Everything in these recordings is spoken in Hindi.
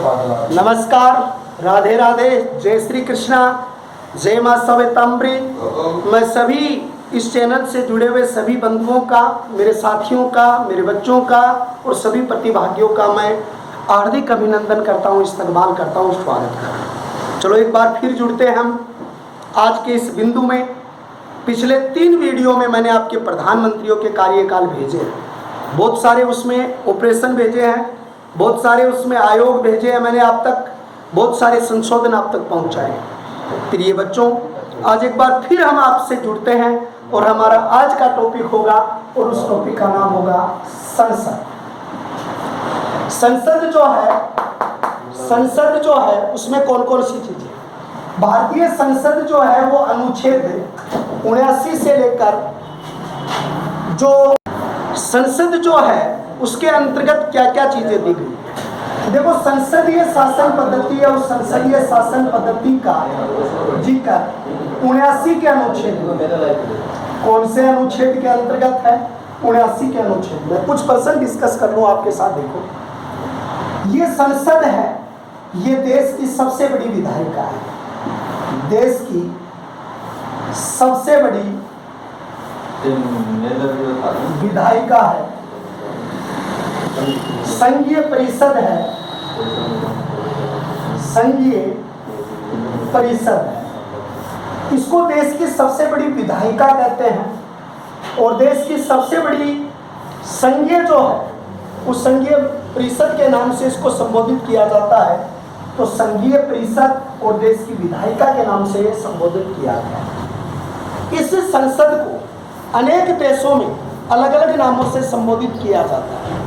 नमस्कार, राधे राधे, जय श्री कृष्णा, जय माँ सविताम्बरी। मैं सभी इस चैनल से जुड़े हुए सभी बंधुओं का, मेरे साथियों का, मेरे बच्चों का और सभी प्रतिभागियों का मैं हार्दिक अभिनंदन करता हूँ, इस्तकबाल करता हूँ, स्वागत करता हूँ। चलो एक बार फिर जुड़ते हैं हम आज के इस बिंदु में। पिछले 3 वीडियो में मैंने आपके प्रधानमंत्रियों के कार्यकाल भेजे हैं, बहुत सारे उसमें ऑपरेशन भेजे हैं, बहुत सारे उसमें आयोग भेजे हैं मैंने आप तक, बहुत सारे संशोधन आप तक पहुंचाए हैं। प्रिय बच्चों, आज एक बार फिर हम आपसे जुड़ते हैं और हमारा आज का टॉपिक होगा और उस टॉपिक का नाम होगा संसद। संसद जो है उसमें कौन कौन सी चीजें, भारतीय संसद जो है वो अनुच्छेद 79 से लेकर जो संसद जो है उसके अंतर्गत क्या क्या चीजें दी गई। देखो, संसदीय शासन पद्धति है, उस संसदीय शासन पद्धति का जिक्र 79 के अनुच्छेद, कौन से अनुच्छेद के अंतर्गत है? 79 के अनुच्छेद में कुछ पर्सन डिस्कस कर लूं आपके साथ। देखो, ये संसद है, ये देश की सबसे बड़ी विधायिका है, देश की सबसे बड़ी विधायिका है, संघीय परिषद है, संघीय परिषद है। इसको देश की सबसे बड़ी विधायिका कहते हैं और देश की सबसे बड़ी संघीय जो है उस संघीय परिषद के नाम से इसको संबोधित किया जाता है। तो संघीय परिषद और देश की विधायिका के नाम से संबोधित किया गया है। इस संसद को अनेक देशों में अलग अलग नामों से संबोधित किया जाता है।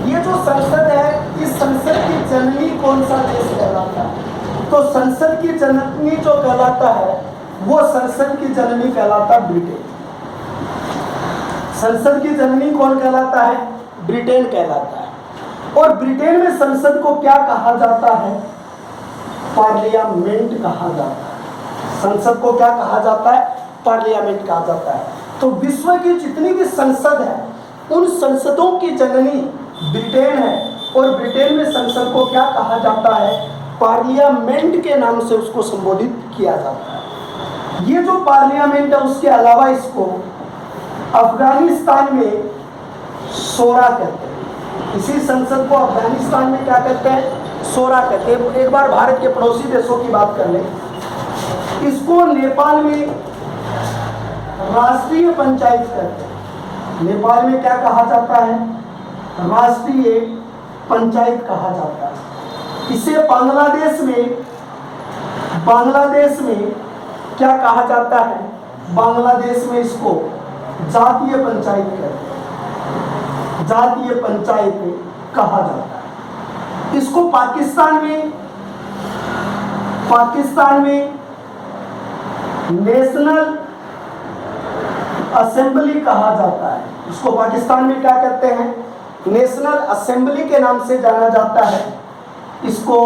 ये जो संसद है, इस संसद की जननी कौन सा देश कहलाता है? तो संसद की जननी जो कहलाता है वो संसद की जननी कहलाता है ब्रिटेन। संसद की जननी कौन कहलाता है? ब्रिटेन कहलाता है। और ब्रिटेन में संसद को क्या कहा जाता है? पार्लियामेंट कहा जाता है। संसद को क्या कहा जाता है? पार्लियामेंट कहा जाता है। तो विश्व की जितनी भी संसद है उन संसदों की जननी ब्रिटेन है और ब्रिटेन में संसद को क्या कहा जाता है? पार्लियामेंट के नाम से उसको संबोधित किया जाता है। ये जो पार्लियामेंट है उसके अलावा इसको अफगानिस्तान में शोरा कहते हैं। इसी संसद को अफगानिस्तान में क्या कहते हैं? शोरा कहते हैं। एक बार भारत के पड़ोसी देशों की बात कर लें, इसको नेपाल में राष्ट्रीय पंचायत कहते हैं। नेपाल में क्या कहा जाता है? राष्ट्रीय पंचायत कहा जाता है। इसे बांग्लादेश में क्या कहा जाता है? बांग्लादेश में इसको जातीय पंचायत कहते हैं, जातीय पंचायत कहा जाता है। इसको पाकिस्तान में नेशनल असेंबली कहा जाता है। इसको पाकिस्तान में क्या कहते हैं? नेशनल असेंबली के नाम से जाना जाता है। इसको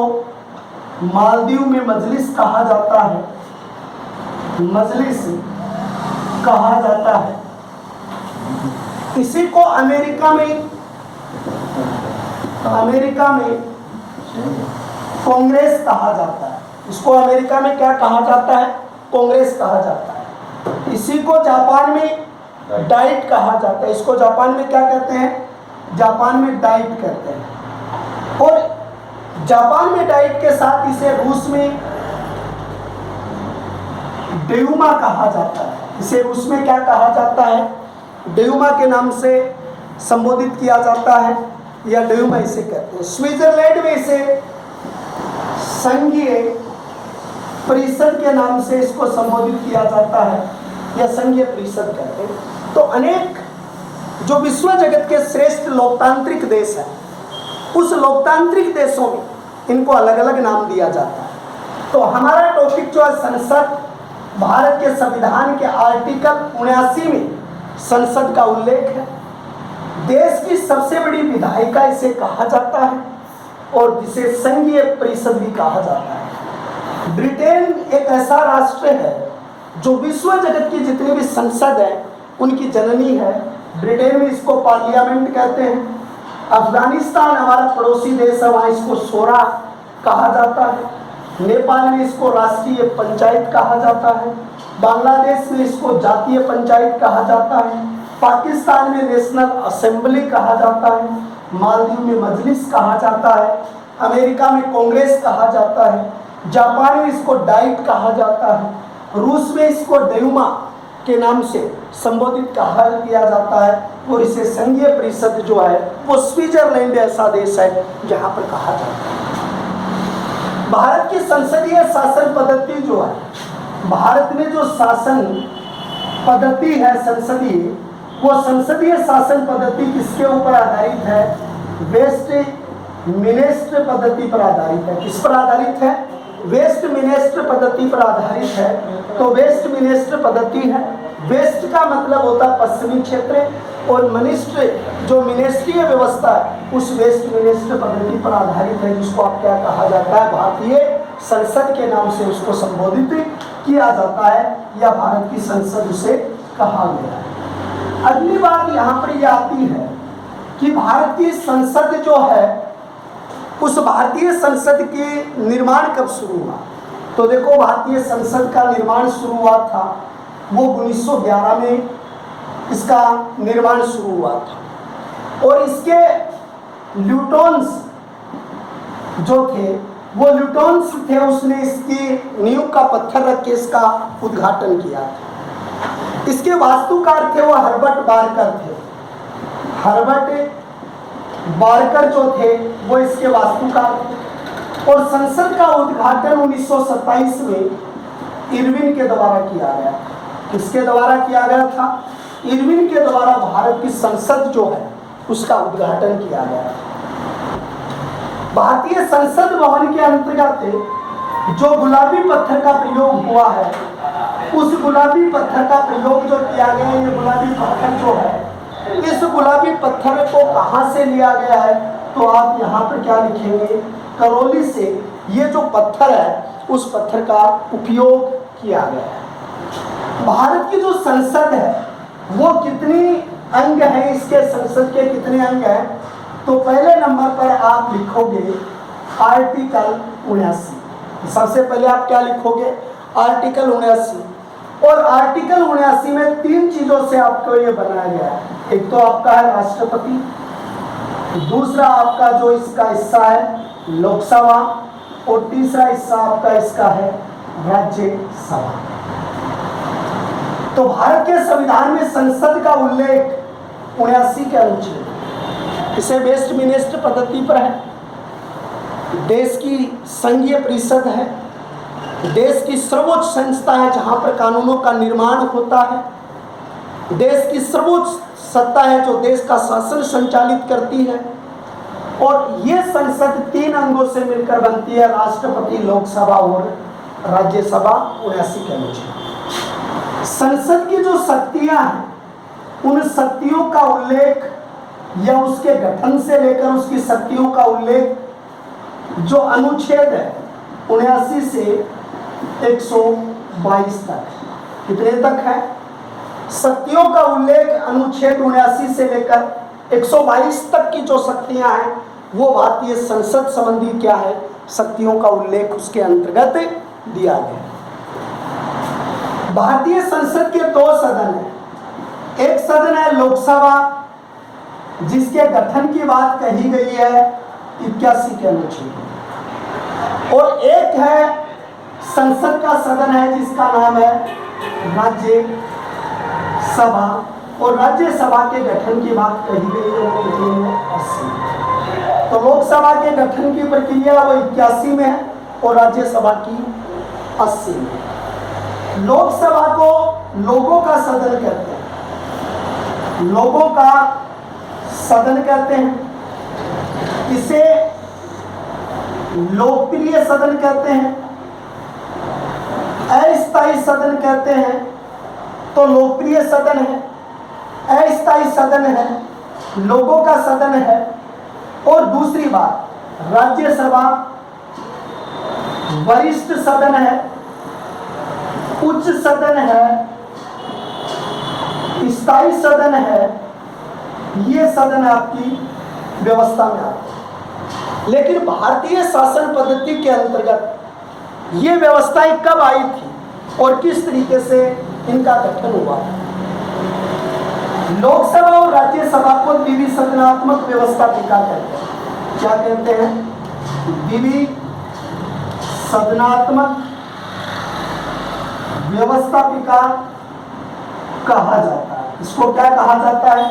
मालदीव में मजलिस कहा जाता है, मजलिस कहा जाता है। इसी को अमेरिका में कांग्रेस कहा जाता है। इसको अमेरिका में क्या कहा जाता है? कांग्रेस कहा जाता है। इसी को जापान में डाइट कहा जाता है। इसको जापान में क्या कहते हैं? जापान में डाइट कहते हैं। और जापान में डाइट के साथ इसे रूस में डेयुमा कहा जाता है। इसे रूस में क्या कहा जाता है? डेयुमा के नाम से संबोधित किया जाता है या डेयुमा इसे कहते हैं। स्विट्जरलैंड में इसे संघीय परिषद के नाम से इसको संबोधित किया जाता है या संघीय परिषद कहते हैं। तो अनेक जो विश्व जगत के श्रेष्ठ लोकतांत्रिक देश हैं, उस लोकतांत्रिक देशों में इनको अलग अलग नाम दिया जाता है। तो हमारा टॉपिक जो है संसद, भारत के संविधान के आर्टिकल 79 में संसद का उल्लेख है। देश की सबसे बड़ी विधायिका इसे कहा जाता है और जिसे संघीय परिषद भी कहा जाता है। ब्रिटेन एक ऐसा राष्ट्र है जो विश्व जगत की जितनी भी संसद है उनकी जननी है। ब्रिटेन में इसको पार्लियामेंट कहते हैं। अफगानिस्तान हमारा पड़ोसी देश है, वहाँ इसको शोरा कहा जाता है। नेपाल में इसको राष्ट्रीय पंचायत कहा जाता है। बांग्लादेश में इसको जातीय पंचायत कहा जाता है। पाकिस्तान में नेशनल असेंबली कहा जाता है। मालदीव में मजलिस कहा जाता है। अमेरिका में कांग्रेस कहा जाता है। जापान में इसको डाइट कहा जाता है। रूस में इसको ड्यूमा के नाम से संबोधित कहा किया जाता है। और इसे संघीय परिषद जो है वो स्विट्जरलैंड ऐसा देश है जहाँ पर कहा जाता है। भारत की संसदीय शासन पद्धति जो है, भारत में जो शासन पद्धति है संसदीय, वो संसदीय शासन पद्धति किसके ऊपर आधारित है? वेस्टमिनिस्टर पद्धति पर आधारित है। किस पर आधारित है? वेस्टमिनिस्टर पद्धति पर आधारित है। तो वेस्टमिनिस्टर पद्धति है, वेस्ट का मतलब होता है पश्चिमी क्षेत्र, और मिनिस्ट्री जो मिनिस्ट्रीय व्यवस्था है उस वेस्टमिनिस्टर पद्धति पर आधारित है, जिसको आप क्या कहा जाता है? भारतीय संसद के नाम से उसको संबोधित किया जाता है, या भारत की संसद उसे कहा गया है। अगली बात यहाँ पर यह आती है कि भारतीय संसद जो है, उस भारतीय संसद के निर्माण कब शुरू हुआ? तो देखो, भारतीय संसद का निर्माण शुरू हुआ था वो 1911 में इसका निर्माण शुरू हुआ था। और इसके ल्यूटोन्स जो थे वो ल्यूटोन्स थे, उसने इसकी नींव का पत्थर रख के इसका उद्घाटन किया था। इसके वास्तुकार थे वो हर्बर्ट बारकर थे। हर्बर्ट बारकर जो थे वो इसके वास्तुकार थे। और संसद का उद्घाटन 1927 में इरविन के द्वारा किया गया। किसके द्वारा किया गया था? इरविन के द्वारा भारत की संसद जो है उसका उद्घाटन किया गया। भारतीय संसद भवन के अंतर्गत जो गुलाबी पत्थर का प्रयोग हुआ है, उस गुलाबी पत्थर का प्रयोग जो किया गया है, ये गुलाबी पत्थर जो है, इस गुलाबी पत्थर को कहाँ से लिया गया है? तो आप यहाँ पर क्या लिखेंगे? करौली से ये जो पत्थर है उस पत्थर का उपयोग किया गया है। भारत की जो संसद है वो कितनी अंग है? इसके संसद के कितने अंग हैं? तो पहले नंबर पर आप लिखोगे आर्टिकल 79। सबसे पहले आप क्या लिखोगे? आर्टिकल 79। और आर्टिकल 79 में 3 चीजों से आपको ये बनाया गया है। एक तो आपका है राष्ट्रपति, दूसरा आपका जो इसका हिस्सा है लोकसभा, और तीसरा हिस्सा आपका इसका है राज्यसभा। तो भारत के संविधान में संसद का उल्लेख 79 के अनुच्छेद, इसे वेस्टमिनिस्टर पद्धति पर है। देश की संघीय परिषद है, देश की सर्वोच्च संस्था है जहां पर कानूनों का निर्माण होता है। देश की सर्वोच्च सत्ता है जो देश का शासन संचालित करती है। और ये संसद 3 अंगों से मिलकर बनती है, राष्ट्रपति, लोकसभा और राज्यसभा। 79 के अनुच्छेद। संसद की जो शक्तियां हैं उन शक्तियों का उल्लेख या उसके गठन से लेकर उसकी शक्तियों का उल्लेख जो अनुच्छेद है 79 से 122 तक। कितने तक है? शक्तियों का उल्लेख अनुच्छेद 79 से लेकर 122 तक की जो शक्तियां हैं वो भारतीय संसद संबंधी क्या है? शक्तियों का उल्लेख उसके अंतर्गत दिया गया। भारतीय संसद के 2 सदन हैं। एक सदन है लोकसभा, जिसके गठन की बात कही गई है 81 के अनुच्छेद, और एक है संसद का सदन है जिसका नाम है राज्यसभा, और राज्यसभा के गठन की बात कही गई है वो कितनी है? 80। तो लोकसभा के गठन की प्रक्रिया वो 81 में है और राज्यसभा की 80 में। लोकसभा को लोगों का सदन कहते हैं, लोगों का सदन कहते हैं। इसे लोकप्रिय सदन कहते हैं, अस्थायी सदन कहते हैं। तो लोकप्रिय सदन है, अस्थायी सदन है, लोगों का सदन है। और दूसरी बात, राज्यसभा वरिष्ठ सदन है, उच्च सदन है, स्थायी सदन है। ये सदन आपकी व्यवस्था में आता है। लेकिन भारतीय शासन पद्धति के अंतर्गत ये व्यवस्थाएं कब आई थी और किस तरीके से इनका गठन हुआ? लोकसभा और राज्यसभा को द्विसदनात्मक व्यवस्थापिका कहते हैं। क्या कहते हैं? द्विसदनात्मक व्यवस्थापिका कहा जाता है। इसको क्या कहा जाता है?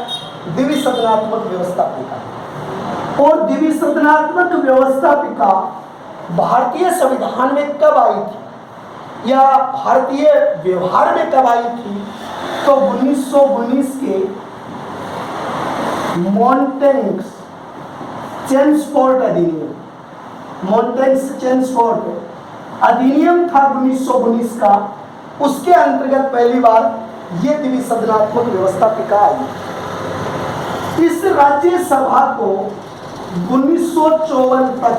द्विसदनात्मक व्यवस्थापिका। और द्विसदनात्मक व्यवस्थापिका भारतीय संविधान में कब आई थी या भारतीय व्यवहार में कब आई थी? तो 1919 के मॉन्टेग्स चेम्सफोर्ड अधिनियम, मॉन्टेग्स चेम्सफोर्ड अधिनियम था 1919 का। उसके अंतर्गत पहली बार ये द्विसदनात्मक व्यवस्थापिका आई। इस राज्यसभा को 1954 तक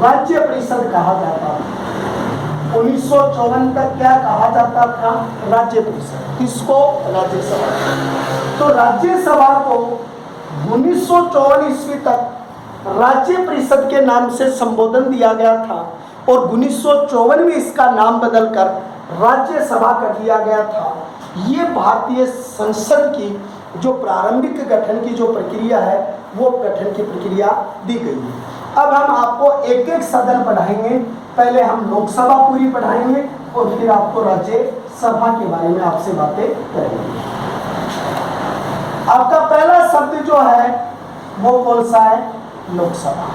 राज्य परिषद कहा जाता था। 1954 तक क्या कहा जाता था? राज्य परिषद। किसको? राज्यसभा। तो राज्यसभा को 1954 ईस्वी तक राज्य परिषद के नाम से संबोधन दिया गया था और 1954 में इसका नाम बदलकर राज्यसभा कर दिया गया था। ये भारतीय संसद की जो प्रारंभिक गठन की जो प्रक्रिया है वो गठन की प्रक्रिया दी गई है। अब हम आपको एक एक सदन पढ़ाएंगे। पहले हम लोकसभा पूरी पढ़ाएंगे और फिर आपको राज्यसभा के बारे में आपसे बातें करेंगे। आपका पहला शब्द जो है वो कौन सा है? लोकसभा।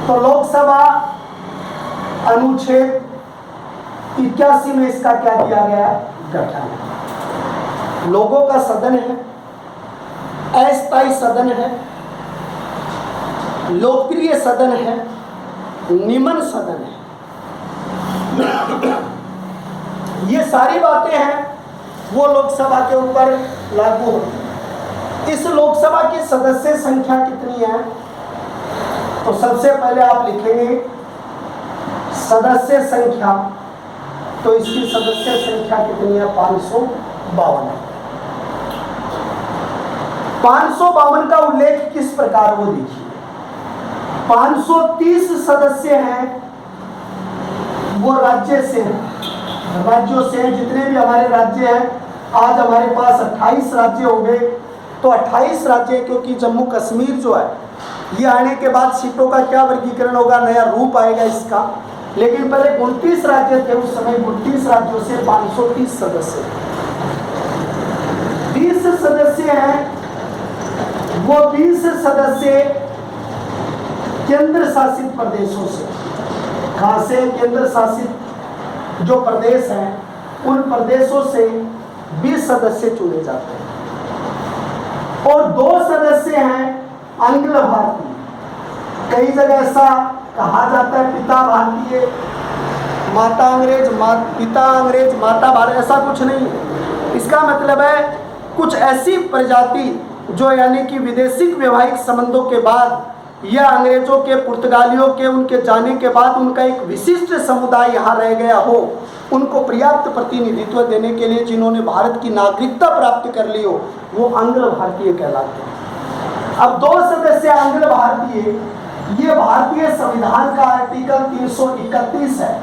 तो लोकसभा अनुच्छेद 81 में इसका क्या दिया गया? गठन। लोगों का सदन है, अस्थायी सदन है, लोकप्रिय सदन है, निम्न सदन है। ये सारी बातें हैं वो लोकसभा के ऊपर लागू होती है। इस लोकसभा की सदस्य संख्या कितनी है? तो सबसे पहले आप लिखेंगे सदस्य संख्या। तो इसकी सदस्य संख्या कितनी है? 552 है। 552 का उल्लेख किस प्रकार? वो देखिए 530 सदस्य हैं वो राज्य से हैं, राज्यों से हैं। जितने भी हमारे राज्य हैं, आज हमारे पास 28 राज्य हो गए। तो 28 राज्य, क्योंकि जम्मू कश्मीर जो है ये आने के बाद सीटों का क्या वर्गीकरण होगा, नया रूप आएगा इसका। लेकिन पहले 29 राज्य थे, उस समय 29 राज्यों से 530 सदस्य। 20 सदस्य हैं वो 20 सदस्य केंद्र शासित प्रदेशों से। कहां से? केंद्र शासित जो प्रदेश हैं उन प्रदेशों से 20 सदस्य चुने जाते हैं। और 2 सदस्य हैं आंग्ल भारतीय। कई जगह ऐसा कहा जाता है पिता भारतीय माता अंग्रेज, पिता अंग्रेज माता भारत, ऐसा कुछ नहीं है। इसका मतलब है कुछ ऐसी प्रजाति जो यानी कि विदेशी वैवाहिक संबंधों के बाद या अंग्रेजों के, पुर्तगालियों के उनके जाने के बाद उनका एक विशिष्ट समुदाय यहाँ रह गया हो, उनको पर्याप्त प्रतिनिधित्व देने के लिए जिन्होंने भारत की नागरिकता प्राप्त कर ली हो, वो आंग्ल भारतीय कहलाते हैं। अब 2 सदस्य आंग्ल भारतीय, ये भारतीय संविधान का आर्टिकल 331 है,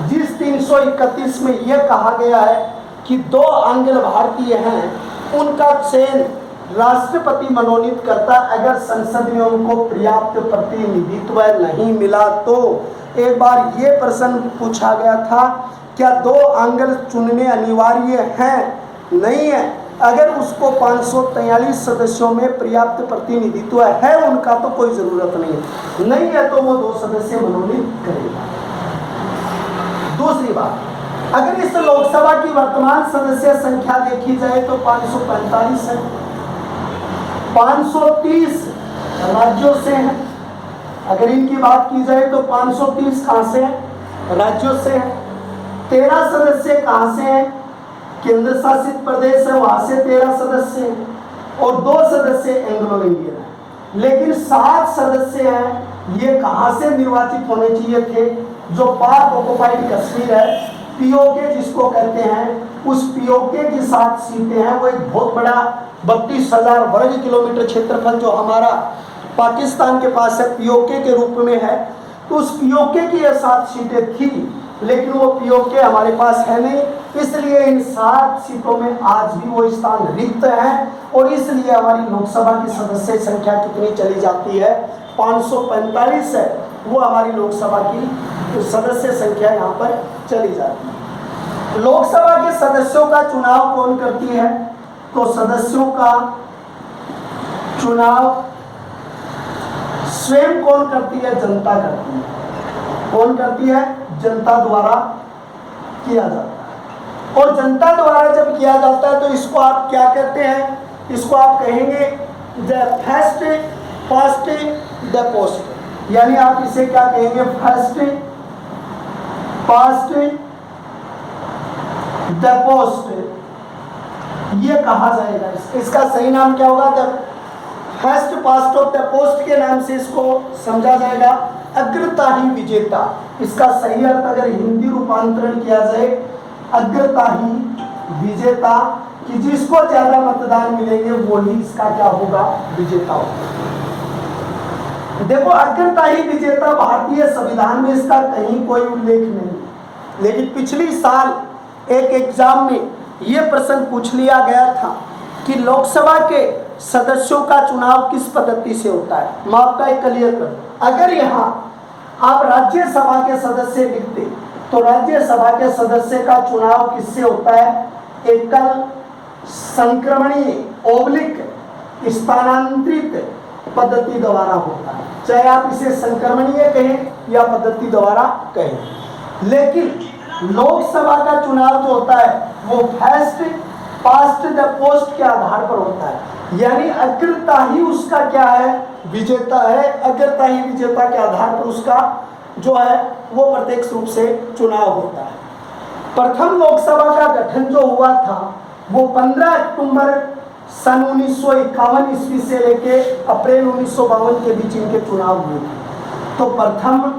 जिस 331 में यह कहा गया है कि 2 आंग्ल भारतीय हैं उनका चयन राष्ट्रपति मनोनीत करता। अगर संसद में उनको पर्याप्त प्रतिनिधित्व नहीं मिला तो एक बार ये प्रश्न पूछा गया था, क्या 2 आंग्ल चुनने अनिवार्य हैं? नहीं है। अगर उसको 543 सदस्यों में पर्याप्त प्रतिनिधित्व है उनका तो कोई जरूरत नहीं है तो वो 2 सदस्य मनोनीत करेगा। दूसरी बात, अगर इस लोकसभा की वर्तमान सदस्य संख्या देखी जाए तो 545 है। 530 राज्यों से हैं। अगर इनकी बात की जाए तो 530 कहां से हैं? राज्यों से हैं। 13 सदस्य कहां से हैं? केंद्र शासित प्रदेश है, वहां से 13 सदस्य हैं और 2 सदस्य एंग्लो इंडियन है। लेकिन 7 सदस्य हैं, ये कहां से निर्वाचित होने चाहिए थे? जो पाक ऑक्युपाइड कश्मीर है, पीओके जिसको कहते हैं, उस पीओके की 7 सीटें हैं। वो एक बहुत बड़ा 32,000 वर्ग किलोमीटर क्षेत्रफल जो हमारा पाकिस्तान के पास है, पीओके के रूप में है। तो उस पीओके की ये 7 सीटें थी, लेकिन वो पीओके हमारे पास है नहीं, इसलिए इन 7 सीटों में आज भी वो स्थान रिक्त है। और इसलिए हमारी लोकसभा की सदस्य संख्या कितनी चली जाती है, 545 है, वो हमारी लोकसभा की सदस्य संख्या यहाँ पर चली जाती है। लोकसभा के सदस्यों का चुनाव कौन करती है, तो सदस्यों का चुनाव स्वयं कौन करती है, जनता करती है। कौन करती है, जनता द्वारा किया जाता है। और जनता द्वारा जब किया जाता है तो इसको आप क्या कहते हैं, इसको आप कहेंगे the first past the post, यानी आप इसे क्या कहेंगे, फर्स्ट पास्ट द पोस्ट, ये कहा जाएगा। इसका सही नाम क्या होगा, the first past of the post के नाम से इसको समझा जाएगा। अग्रता ही विजेता, इसका सही अर्थ अगर हिंदी रूपांतरण किया जाए, अग्रता ही विजेता, कि जिसको ज्यादा मतदान मिलेंगे वो ही इसका क्या होगा, विजेता होगा। देखो, अग्रता ही विजेता भारतीय संविधान में इसका कहीं कोई उल्लेख नहीं, लेकिन पिछली साल एक एग्जाम में यह प्रश्न पूछ लिया गया था कि लोकसभा के सदस्यों का चुनाव किस पद्धति से होता है। मैं आपका एक क्लियर कर, अगर यहाँ आप राज्यसभा के सदस्य लिखते तो राज्यसभा के सदस्य का चुनाव किससे होता है, एकल संक्रमणीय ओब्लिक स्थानांतरित पद्धति द्वारा होता है, चाहे आप इसे संक्रमणीय कहें या पद्धति द्वारा कहें। लेकिन लोकसभा का चुनाव जो होता है वो फर्स्ट पास्ट द पोस्ट के आधार पर होता है, यानी अग्रता ही उसका क्या है, विजेता है। अग्रता ही विजेता के आधार पर उसका जो है वो प्रत्यक्ष रूप से चुनाव होता है। प्रथम लोकसभा का गठन जो हुआ था वो 15 अक्टूबर सन 1951 ईस्वी से लेके अप्रैल 1952 के बीच इनके चुनाव हुए थे। तो प्रथम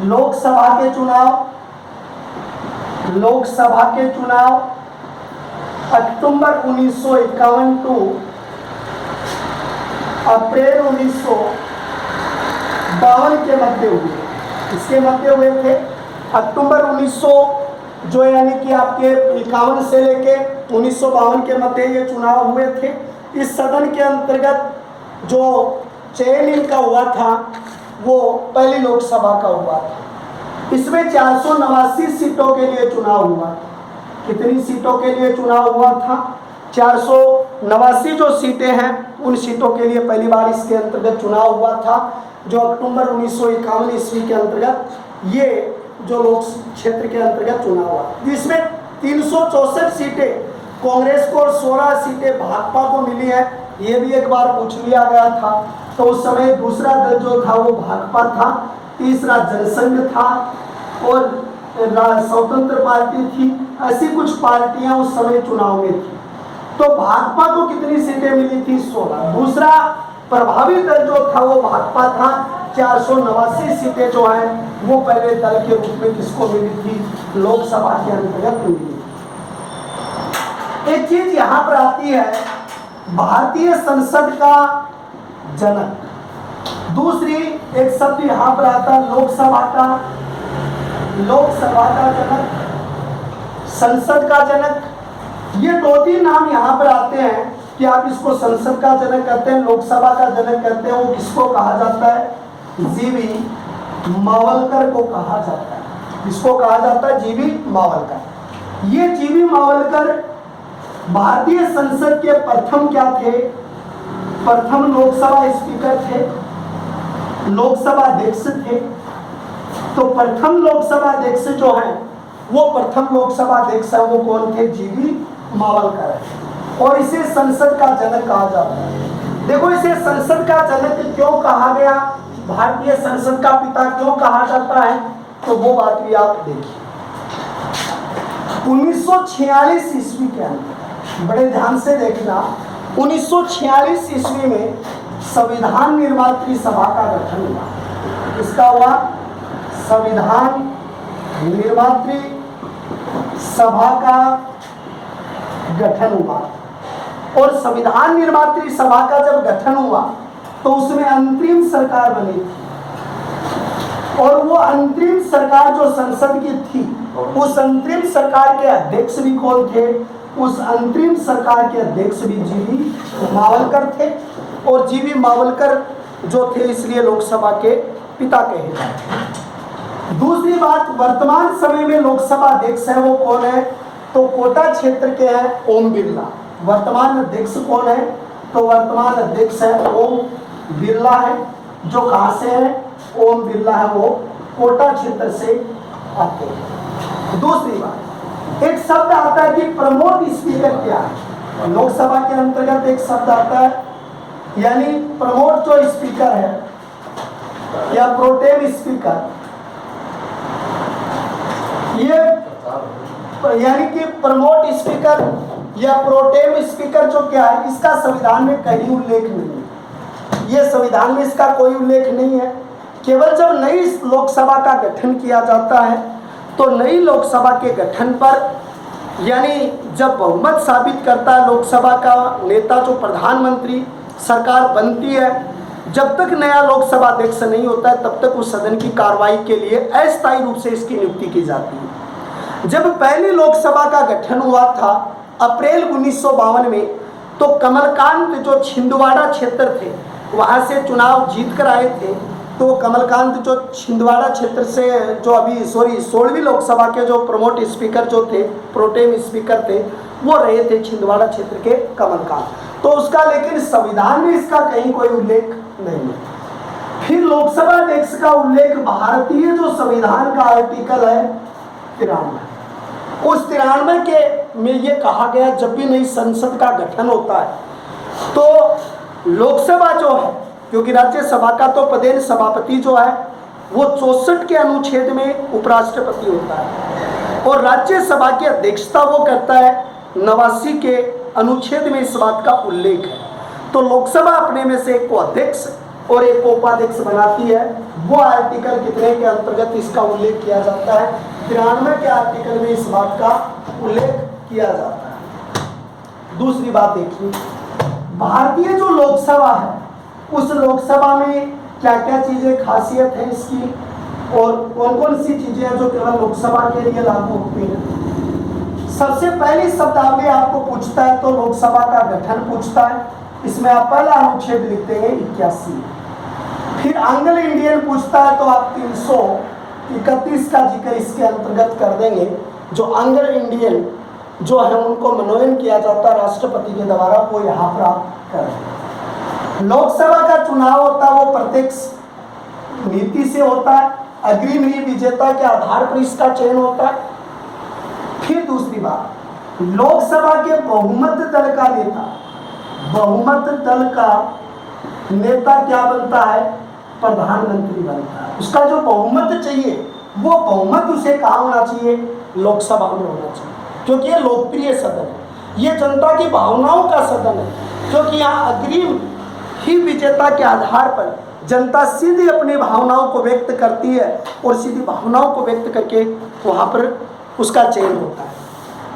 लोकसभा के चुनाव अक्टूबर 1951 टू अप्रैल 1952 के मध्य हुए। इसके मध्य हुए थे अक्टूबर 1900 जो यानी कि आपके 51 से लेके 1952 के मध्य ये चुनाव हुए थे। इस सदन के अंतर्गत जो चयन इनका हुआ था वो पहली लोकसभा का हुआ था। इसमें 489 सीटों के लिए चुनाव हुआ था। कितनी सीटों के लिए चुनाव हुआ था, 489 जो सीटें हैं उन सीटों के लिए पहली बार इसके अंतर्गत चुनाव हुआ था, जो अक्टूबर 1951 ईस्वी के अंतर्गत ये जो लोक क्षेत्र के अंतर्गत चुनाव हुआ, जिसमें 364 सीटें कांग्रेस को और 16 सीटें भाजपा को मिली है। ये भी एक बार पूछ लिया गया था। तो उस समय दूसरा दल जो था वो भाजपा था, तीसरा जनसंघ था और स्वतंत्र पार्टी थी। ऐसी कुछ पार्टियां उस समय चुनाव में थी। तो भाजपा को कितनी सीटें मिली थी, 16। दूसरा प्रभावी दल जो था वो भाजपा था। 489 सीटें जो हैं वो पहले दल के रूप में किसको मिली थी, लोकसभा के अंतर्गत मिली थी। एक चीज यहाँ पर आती है, भारतीय संसद का जनक। दूसरी एक शब्द यहाँ पर आता है लोकसभा का जनक, संसद का जनक। ये 2-3 नाम यहाँ पर आते हैं कि आप इसको संसद का जनक कहते हैं, लोकसभा का जनक कहते हैं। वो किसको कहा जाता है, जीवी मावलकर को कहा जाता है। किसको कहा जाता है, जीवी मावलकर। ये जीवी मावलकर भारतीय संसद के प्रथम क्या थे, प्रथम लोकसभा स्पीकर थे, लोकसभा अध्यक्ष थे। तो प्रथम लोकसभा अध्यक्ष जो है वो प्रथम लोकसभा अध्यक्ष है, वो कौन थे, जीवी मावलकर है। और इसे संसद का जनक कहा जाता है। देखो, इसे संसद का जनक क्यों कहा गया, भारतीय संसद का पिता क्यों कहा जाता है, तो वो बात भी आप देखिए। 1946 ईस्वी के अंदर, बड़े ध्यान से देखना, 1946 ईस्वी में संविधान निर्मात्री सभा का गठन हुआ। किसका हुआ, संविधान निर्मात्री सभा का गठन हुआ। और संविधान निर्मात्री सभा का जब गठन हुआ तो उसमें अंतरिम सरकार बनी थी, और वो अंतरिम सरकार जो संसद की थी, उस अंतरिम सरकार के अध्यक्ष भी कौन थे? उस अंतरिम सरकार के अध्यक्ष भी जीवी मावलकर थे, और जीवी मावलकर जो थे इसलिए लोकसभा के पिता कहे जाते हैं। दूसरी बात, वर्तमान समय में लोकसभा अध्यक्ष है वो कौन है? तो कोटा क्षेत्र के हैं ओम बिरला। वर्तमान अध्यक्ष कौन है? तो वर्तमान अध्यक्ष है ओम बिरला है। जो कहां से है? ओम बिरला है, वो कोटा क्षेत्र से आते हैं। दूसरी बात, एक शब्द आता है कि प्रमोट स्पीकर क्या है? लोकसभा के अंतर्गत एक शब्द आता है, यानी प्रमोट जो स्पीकर है या प्रोटेम स्पीकर, ये यानी कि प्रमोट स्पीकर या प्रोटेम स्पीकर जो क्या है, इसका संविधान में कहीं उल्लेख नहीं है। ये संविधान में इसका कोई उल्लेख नहीं है। केवल जब नई लोकसभा का गठन किया जाता है तो नई लोकसभा के गठन पर, यानी जब बहुमत साबित करता है लोकसभा का नेता, जो प्रधानमंत्री, सरकार बनती है, जब तक नया लोकसभा अध्यक्ष नहीं होता है तब तक उस सदन की कार्रवाई के लिए अस्थायी रूप से इसकी नियुक्ति की जाती है। जब पहली लोकसभा का गठन हुआ था अप्रैल 1952 में, तो कमलकांत जो छिंदवाड़ा क्षेत्र थे वहां से चुनाव जीत कर आए थे। तो कमलकांत जो छिंदवाड़ा क्षेत्र से, जो अभी 16वीं लोकसभा के जो प्रमोट स्पीकर जो थे, प्रोटेम स्पीकर थे, वो रहे थे छिंदवाड़ा क्षेत्र के कमलकांत। तो उसका लेकिन संविधान में इसका कहीं कोई उल्लेख नहीं है। फिर लोकसभा अध्यक्ष का उल्लेख भारतीय जो संविधान का आर्टिकल है 93, उस 93 के में ये कहा गया, जब भी नई संसद का गठन होता है तो लोकसभा जो है, क्योंकि राज्यसभा का तो पदेन सभापति जो है वो 64 के अनुच्छेद में उपराष्ट्रपति होता है, और राज्यसभा की अध्यक्षता वो करता है 89 के अनुच्छेद में इस बात का उल्लेख है। तो लोकसभा अपने में से एक को अध्यक्ष और एक को उपाध्यक्ष बनाती है। वो आर्टिकल कितने के अंतर्गत इसका उल्लेख किया जाता है? 93 के आर्टिकल में इस बात का उल्लेख किया जाता है। दूसरी बात देखिए, भारतीय जो लोकसभा है उस लोकसभा में क्या क्या चीजें खासियत है इसकी, और कौन कौन सी चीजें हैं जो केवल लोकसभा के लिए लागू होती हैं। सबसे पहली शब्दावली आपको पूछता है तो लोकसभा का गठन पूछता है, इसमें आप पहला अनुच्छेद लिखते हैं 81। फिर एंग्लो इंडियन पूछता है तो आप 331 का जिक्र इसके अंतर्गत कर देंगे। जो एंग्लो इंडियन जो है उनको मनोनयन किया जाता है राष्ट्रपति के द्वारा, वो यहाँ पर आप करें। लोकसभा का चुनाव होता है वो प्रत्यक्ष नीति से होता है, अग्रिम ही विजेता के आधार पर इसका चयन होता है। फिर दूसरी बात, लोकसभा के बहुमत दल का नेता, बहुमत दल का नेता क्या बनता है? प्रधानमंत्री बनता है। उसका जो बहुमत चाहिए वो बहुमत उसे कहाँ होना चाहिए? लोकसभा में होना चाहिए, क्योंकि ये लोकप्रिय सदन है, ये जनता की भावनाओं का सदन है, क्योंकि यहाँ अग्रिम ही विजेता के आधार पर जनता सीधी अपनी भावनाओं को व्यक्त करती है, और सीधी भावनाओं को व्यक्त करके वहाँ पर उसका चयन होता है।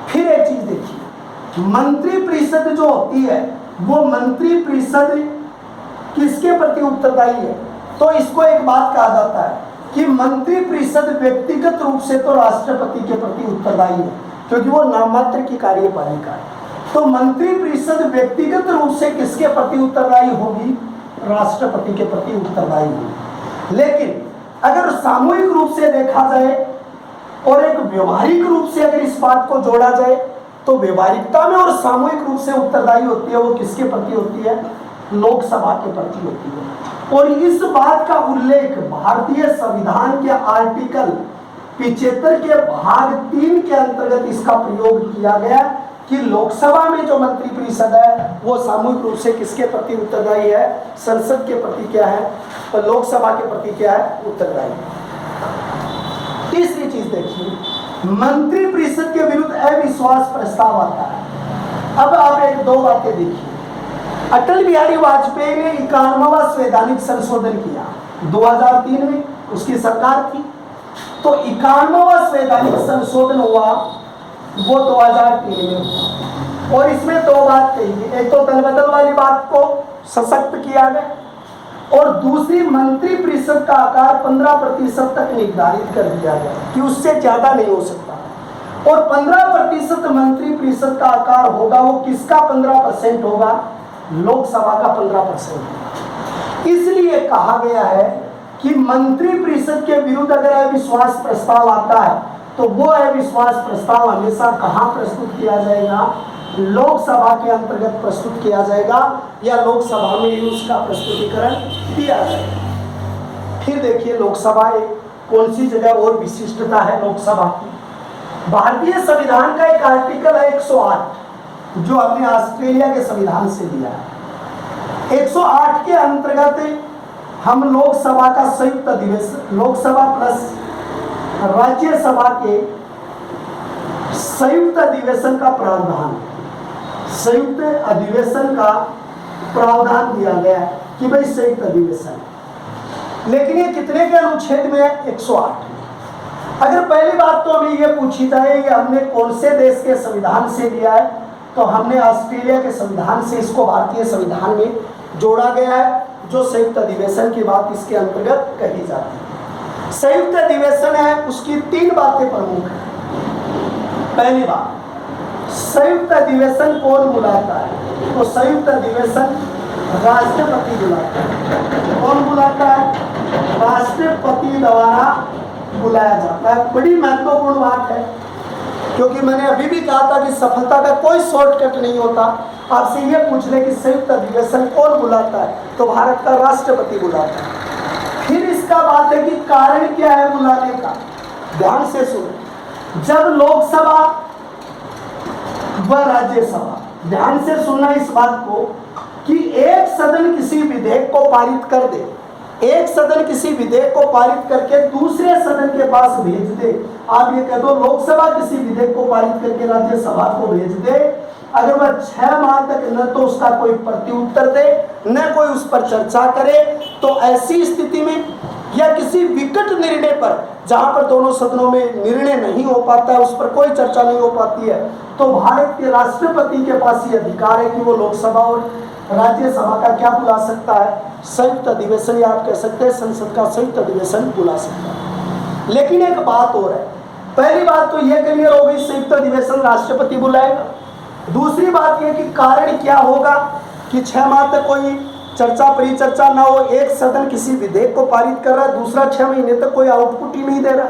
फिर एक चीज देखिए, मंत्री परिषद जो होती है वो मंत्री परिषद किसके प्रति उत्तरदायी है? तो इसको एक बात कहा जाता है कि मंत्री परिषद व्यक्तिगत रूप से तो राष्ट्रपति के प्रति उत्तरदायी है, क्योंकि वो नाममात्र की कार्यपालिका है। तो मंत्री परिषद व्यक्तिगत रूप से किसके प्रति उत्तरदायी होगी? राष्ट्रपति के प्रति उत्तरदायी होगी। लेकिन अगर सामूहिक रूप से देखा जाए और एक व्यवहारिक रूप से अगर इस बात को जोड़ा जाए तो व्यवहारिकता में और सामूहिक रूप से उत्तरदायी होती है वो किसके प्रति होती है? लोकसभा के प्रति होती है। और इस बात का उल्लेख भारतीय संविधान के आर्टिकल 75 के भाग 3 के अंतर्गत इसका प्रयोग किया गया कि लोकसभा में जो मंत्री परिषद है वो सामूहिक रूप से किसके प्रति उत्तरदायी है? संसद के प्रति क्या है? तो लोकसभा के प्रति क्या है? उत्तरदायी है। तीसरी चीज देखिए, मंत्री परिषद के विरुद्ध अविश्वास प्रस्ताव आता है। अब आप एक दो बातें देखिए, अटल बिहारी वाजपेयी ने 91वां संवैधानिक संशोधन किया 2003 में, उसकी सरकार थी। तो 91वां संवैधानिक संशोधन हुआ वो 2003 में हुआ, और इसमें दो बात कही गई। एक तो दल बदल वाली बात को सशक्त किया गया, और दूसरी मंत्री परिषद का आकार 15% तक निर्धारित कर दिया गया कि उससे ज्यादा नहीं हो सकता। और 15% मंत्री परिषद का आकार होगा, वो किसका 15% होगा? लोकसभा का 15%। इसलिए कहा गया है कि मंत्री परिषद के विरुद्ध अगर अविश्वास प्रस्ताव आता है तो वो अविश्वास प्रस्ताव हमेशा कहाँ प्रस्तुत किया जाएगा? लोकसभा के अंतर्गत प्रस्तुत किया जाएगा या लोकसभा में ही उसका प्रस्तुतिकरण दिया जाएगा। फिर देखिए लोकसभा कौन सी जगह और विशिष्टता है लोकसभा की। भारतीय संविधान का एक आर्टिकल है 108 जो अपने ऑस्ट्रेलिया के संविधान से लिया है। 108 के अंतर्गत हम लोकसभा का संयुक्त अधिवेशन, लोकसभा प्लस राज्यसभा के संयुक्त अधिवेशन का प्रावधान, संयुक्त अधिवेशन का प्रावधान दिया गया है कि भाई संयुक्त अधिवेशन। लेकिन ये कितने के अनुच्छेद में है? 108। अगर पहली बात तो अभी ये पूछी जाए कि हमने कौन से देश के संविधान से लिया है, तो हमने ऑस्ट्रेलिया के संविधान से इसको भारतीय संविधान में जोड़ा गया है, जो संयुक्त अधिवेशन की बात इसके अंतर्गत कही जाती है। संयुक्त अधिवेशन है, उसकी 3 बातें प्रमुख हैं। पहली बात, संयुक्त अधिवेशन कौन बुलाता है? तो संयुक्त अधिवेशन राष्ट्रपति बुलाता है। कौन बुलाता है? राष्ट्रपति द्वारा बुलाया जाता है। बड़ी महत्वपूर्ण बात है, क्योंकि मैंने अभी भी कहा था कि सफलता का कोई शॉर्टकट नहीं होता। आपसे ये पूछ ले कि संयुक्त अधिवेशन कौन बुलाता है, तो भारत का राष्ट्रपति बुलाता है। फिर इसका बात है कि कारण क्या है बुलाने का। ध्यान से सुनो, जब लोकसभा व राज्यसभा, ध्यान से सुनना इस बात को, कि एक सदन किसी विधेयक को पारित कर दे, एक सदन किसी विधेयक को पारित करके दूसरे सदन के पास भेज दे। आप ये कह दो लोकसभा किसी विधेयक को पारित करके राज्यसभा को भेज दे, अगर वह 6 माह तक न तो उसका कोई प्रत्युत्तर दे, न कोई उस पर चर्चा करे, तो ऐसी स्थिति में या किसी विकट निर्णय पर, जहां पर दोनों सदनों में निर्णय नहीं हो पाता है, उस पर कोई चर्चा नहीं हो पाती है, तो भारत के राष्ट्रपति के पास ये अधिकार है कि वो लोकसभा और राज्यसभा का क्या बुला सकता है? संयुक्त अधिवेशन, या आप कह सकते हैं संसद का संयुक्त अधिवेशन बुला सकता है। लेकिन एक बात और है, पहली बात तो यह क्लियर हो गई, संयुक्त अधिवेशन राष्ट्रपति बुलाएगा। दूसरी बात यह कि कारण क्या होगा कि 6 माह तक कोई चर्चा परिचर्चा ना हो, एक सदन किसी विधेयक को पारित कर रहा है, दूसरा 6 महीने तक कोई आउटपुट ही नहीं दे रहा।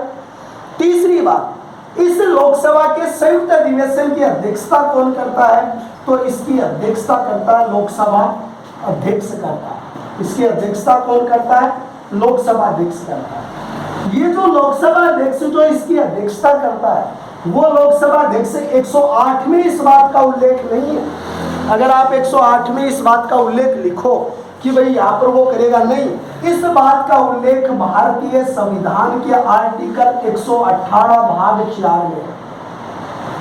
तीसरी बात, इस लोकसभा के संयुक्त अधिवेशन की अध्यक्षता कौन करता है? तो इसकी अध्यक्षता करता है लोकसभा अध्यक्ष करता है। इसकी अध्यक्षता कौन करता है? लोकसभा अध्यक्ष करता है। ये जो लोकसभा अध्यक्ष जो इसकी अध्यक्षता करता है, वो लोकसभा अध्यक्ष 108 में इस बात का उल्लेख नहीं है। अगर आप 108 में इस बात का उल्लेख लिखो कि भाई यहाँ पर वो करेगा, नहीं, इस बात का उल्लेख भारतीय संविधान के आर्टिकल 118 भाग 4 में है।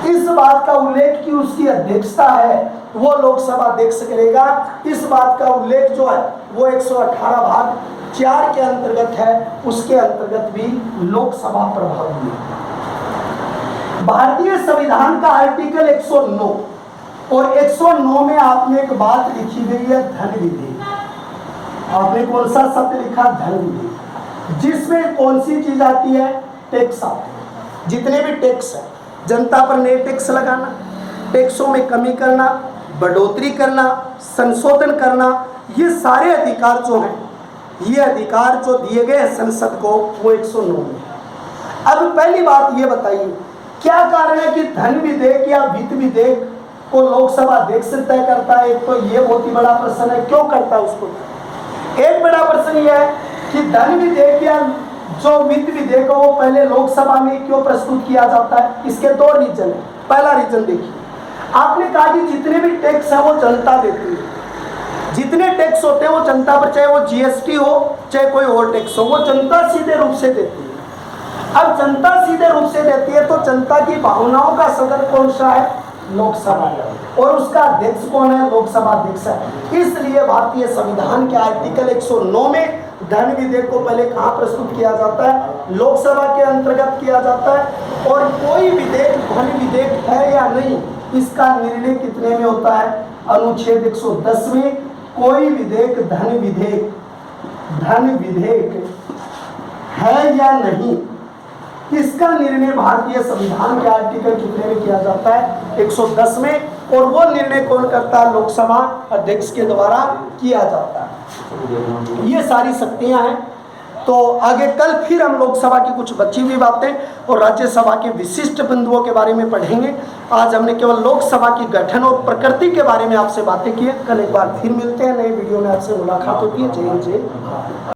इस बात का उल्लेख कि उसकी अध्यक्षता है वो लोकसभा अध्यक्ष करेगा। इस बात का उल्लेख जो है वो 118 भाग 4 के अंतर्गत है, उसके अंतर्गत भी लोकसभा प्रभावी है। भारतीय संविधान का आर्टिकल 109 और 109 में आपने एक बात लिखी गई है, धन विधेयक। आपने कौन सा शब्द लिखा? धन विधेयक, जिसमें कौन सी चीज आती है? टैक्स आते हैं। जितने भी टैक्स है, जनता पर नए टैक्स लगाना, टैक्सों में कमी करना, बढ़ोतरी करना, संशोधन करना, ये सारे अधिकार जो हैं, ये अधिकार जो दिए गए संसद को, वो 109 में। अब पहली बात ये बताइए, क्या कारण है कि धन विधेयक या वित्त विधेयक को लोकसभा अध्यक्ष तय करता है? एक तो ये बहुत ही बड़ा प्रश्न है, क्यों करता है उसको? एक बड़ा प्रश्न यह है कि धन विधेयक या जो वित्त विधेयक है वो पहले लोकसभा में क्यों प्रस्तुत किया जाता है? इसके 2 रीजन है। पहला रीजन देखिए, आपने कहा कि जितने भी टैक्स है वो जनता देती है। जितने टैक्स होते हैं वो जनता पर, चाहे वो जीएसटी हो चाहे कोई और टैक्स हो, वो जनता सीधे रूप से देती है। अब जनता सीधे रूप से देती है तो जनता की भावनाओं का सदन कौन सा है? लोकसभा है, और उसका अध्यक्ष कौन है? लोकसभा अध्यक्ष है। इसलिए भारतीय संविधान के आर्टिकल 109 में धन विधेयक को पहले कहाँ प्रस्तुत किया जाता है? लोकसभा के अंतर्गत किया जाता है। और कोई विधेयक धन विधेयक है या नहीं, इसका निर्णय कितने में होता है? अनुच्छेद 110 में कोई विधेयक धन विधेयक धन विधेयक है या नहीं, इसका निर्णय भारतीय संविधान के आर्टिकल कितने में किया जाता है? 110 में। और वो निर्णय कौन करता है? लोकसभा अध्यक्ष के द्वारा किया जाता है। ये सारी शक्तियां हैं। तो आगे कल फिर हम लोकसभा की कुछ बची हुई बातें और राज्यसभा के विशिष्ट बिंदुओं के बारे में पढ़ेंगे। आज हमने केवल लोकसभा की गठन और प्रकृति के बारे में आपसे बातें की है। कल एक बार फिर मिलते हैं, नए वीडियो में आपसे मुलाकात होती है। जय हिंद, जय भारत।